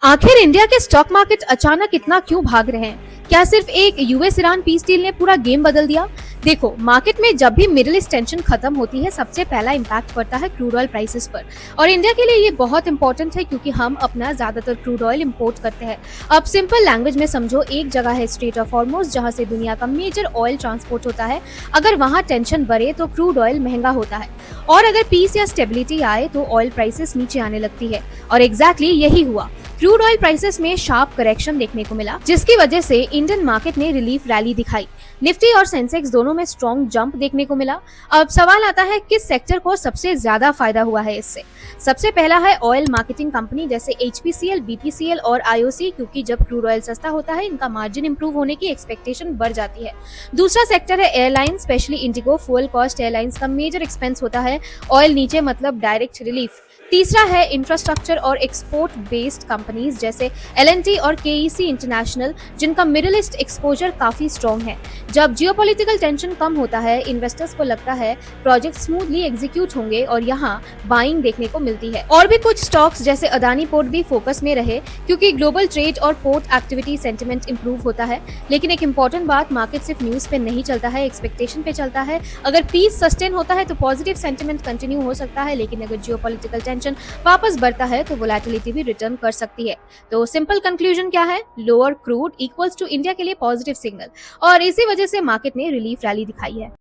आखिर इंडिया के stock market अचानक इतना क्यों भाग रहे हैं? क्या सिर्फ एक यूएस ईरान पीस डील ने पूरा गेम बदल दिया? देखो, मार्केट में जब भी मिडिल ईस्ट टेंशन खत्म होती है, सबसे पहला इम्पैक्ट पड़ता है क्रूड ऑयल प्राइसेस पर। और इंडिया के लिए ये बहुत इंपॉर्टेंट है क्योंकि हम अपना ज्यादातर क्रूड ऑयल इंपोर्ट करते हैं। अब सिंपल लैंग्वेज में समझो, एक जगह है स्ट्रेट ऑफ हॉर्मोज जहां से दुनिया का मेजर ऑयल ट्रांसपोर्ट होता है। अगर वहां टेंशन बढ़े तो क्रूड ऑयल महंगा होता है, और अगर पीस या स्टेबिलिटी आए तो ऑयल प्राइसेस नीचे आने लगती है। और एग्जैक्टली यही हुआ। क्रूड ऑयल प्राइसेस में शार्प करेक्शन देखने को मिला, जिसकी वजह से इंडियन मार्केट ने रिलीफ रैली दिखाई। निफ्टी और सेंसेक्स दोनों में स्ट्रॉन्ग जंप देखने को मिला। अब सवाल आता है, किस सेक्टर को सबसे ज्यादा फायदा हुआ है इससे? सबसे पहला है ऑयल मार्केटिंग कंपनी जैसे एचपीसीएल, बीपीसीएल और आईओसी, क्योंकि जब क्रूड ऑयल सस्ता होता है इनका मार्जिन इंप्रूव होने की एक्सपेक्टेशन बढ़ जाती है। दूसरा सेक्टर है airline, specially Indigo. Fuel cost airlines का मेजर एक्सपेंस होता है, ऑयल नीचे मतलब डायरेक्ट रिलीफ। तीसरा है इंफ्रास्ट्रक्चर और एक्सपोर्ट बेस्ड कंपनीज जैसे एलएनटी और केईसी इंटरनेशनल, जिनका मिडिल ईस्ट एक्सपोजर काफी स्ट्रॉन्ग है। जब जियोपॉलिटिकल टेंशन कम होता है, इन्वेस्टर्स को लगता है प्रोजेक्ट स्मूथली एग्जीक्यूट होंगे और यहाँ बाइंग देखने को मिलती है। और भी कुछ स्टॉक्स जैसे अदानी पोर्ट भी फोकस में रहे, क्योंकि ग्लोबल ट्रेड और पोर्ट एक्टिविटी सेंटिमेंट इंप्रूव होता है। लेकिन एक इंपॉर्टेंट बात, मार्केट सिर्फ न्यूज पे नहीं चलता है, एक्सपेक्टेशन पे चलता है। अगर पीस सस्टेन होता है तो पॉजिटिव सेंटिमेंट कंटिन्यू हो सकता है, लेकिन अगर जियोपॉलिटिकल टेंशन वापस बढ़ता है तो वोलेटिलिटी भी रिटर्न कर सकती है। तो सिंपल कंक्लूजन क्या है? Lower crude equals to India के लिए पॉजिटिव सिग्नल, और इसी वजह से मार्केट ने रिलीफ रैली दिखाई है।